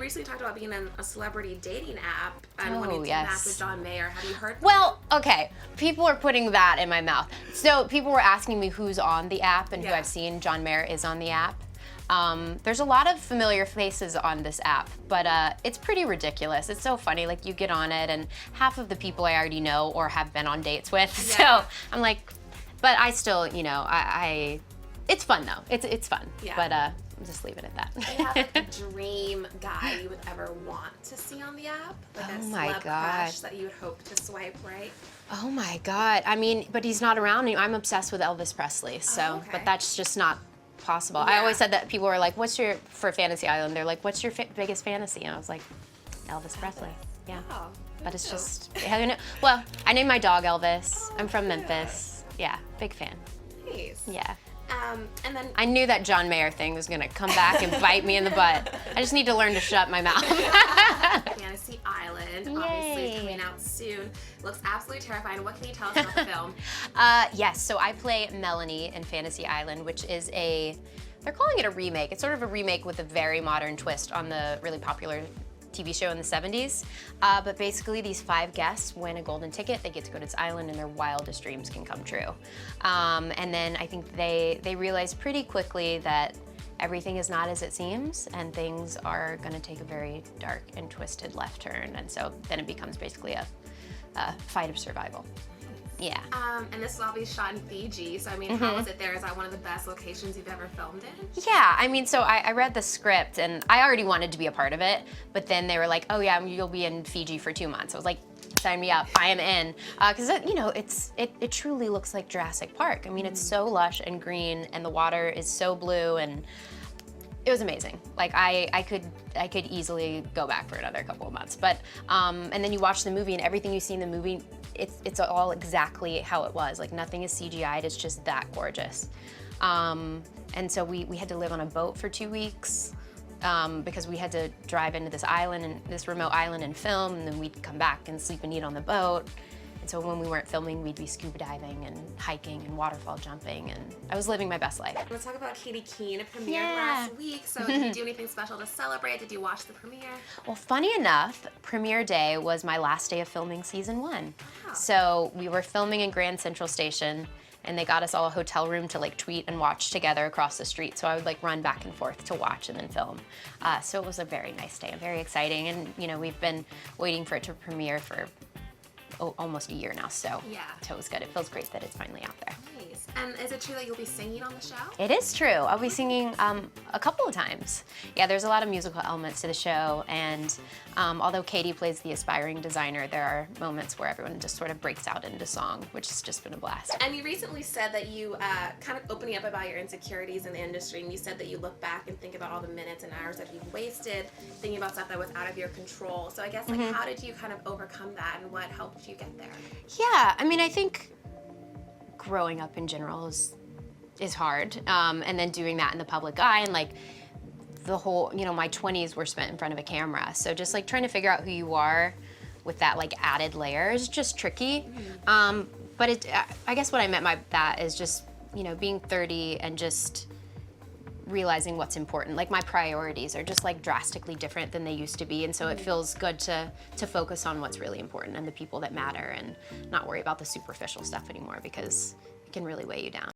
recently talked about being in a celebrity dating app and wanting to yes. match with John Mayer. Have you heard? Well, okay, people are putting that in my mouth. So people were asking me who's on the app and who I've seen. John Mayer is on the app. There's a lot of familiar faces on this app, but it's pretty ridiculous. It's so funny. Like, you get on it, and half of the people I already know or have been on dates with. So I'm like, but I still, you know, it's fun though. It's fun. Yeah. But I'll just leave it at that. Do you have like a dream guy you would ever want to see on the app? Like a celeb crush that you would hope to swipe right? Oh my God. I mean, but he's not around anymore. I'm obsessed with Elvis Presley. So, but that's just not possible. I always said that people were like, what's your, for Fantasy Island, they're like, what's your biggest fantasy? And I was like, Elvis Presley. Yeah. Oh, but it's just, well, I named my dog Elvis. I'm from Memphis. Yeah, big fan. Nice. Yeah. And then I knew that John Mayer thing was gonna come back and bite me in the butt. I just need to learn to shut my mouth. Fantasy Island, obviously, is coming out soon. Looks absolutely terrifying. What can you tell us about the film? Yes, so I play Melanie in Fantasy Island, which is they're calling it a remake. It's sort of a remake with a very modern twist on the really popular TV show in the 70s. But basically these 5 guests win a golden ticket. They get to go to this island and their wildest dreams can come true. And then I think they realize pretty quickly that everything is not as it seems and things are gonna take a very dark and twisted left turn. And so then it becomes basically a fight of survival. Yeah. And this will all be shot in Fiji, so I mean, how was it there? Is that one of the best locations you've ever filmed in? Yeah, I mean, so I read the script and I already wanted to be a part of it, but then they were like, oh yeah, you'll be in Fiji for 2 months. I was like, sign me up, I am in. Because you know, it truly looks like Jurassic Park. I mean, it's so lush and green and the water is so blue and it was amazing. Like I could easily go back for another couple of months. But and then you watch the movie and everything you see in the movie, it's all exactly how it was. Like nothing is CGI'd, it's just that gorgeous. And so we had to live on a boat for 2 weeks because we had to drive into this island and this remote island and film, and then we'd come back and sleep and eat on the boat. And so when we weren't filming, we'd be scuba diving and hiking and waterfall jumping, and I was living my best life. Let's talk about Katy Keene. It premiered last week, so did you do anything special to celebrate? Did you watch the premiere? Well, funny enough, premiere day was my last day of filming season 1. Wow. So we were filming in Grand Central Station, and they got us all a hotel room to like tweet and watch together across the street. So I would like run back and forth to watch and then film. So it was a very nice day and very exciting. And you know, we've been waiting for it to premiere for almost a year now, so it was good. It feels great that it's finally out there. Nice. And is it true that you'll be singing on the show? It is true. I'll be singing a couple of times. Yeah, there's a lot of musical elements to the show, and although Katy plays the aspiring designer, there are moments where everyone just sort of breaks out into song, which has just been a blast. And you recently said that you kind of opening up about your insecurities in the industry, and you said that you look back and think about all the minutes and hours that you've wasted thinking about stuff that was out of your control. So I guess like how did you kind of overcome that, and what helped you get there? Yeah, I mean, I think growing up in general is hard, and then doing that in the public eye, and like the whole, you know, my 20s were spent in front of a camera, so just like trying to figure out who you are with that like added layer is just tricky. But I guess what I meant by that is just, you know, being 30 and just realizing what's important. Like my priorities are just like drastically different than they used to be, and so it feels good to focus on what's really important and the people that matter and not worry about the superficial stuff anymore because it can really weigh you down.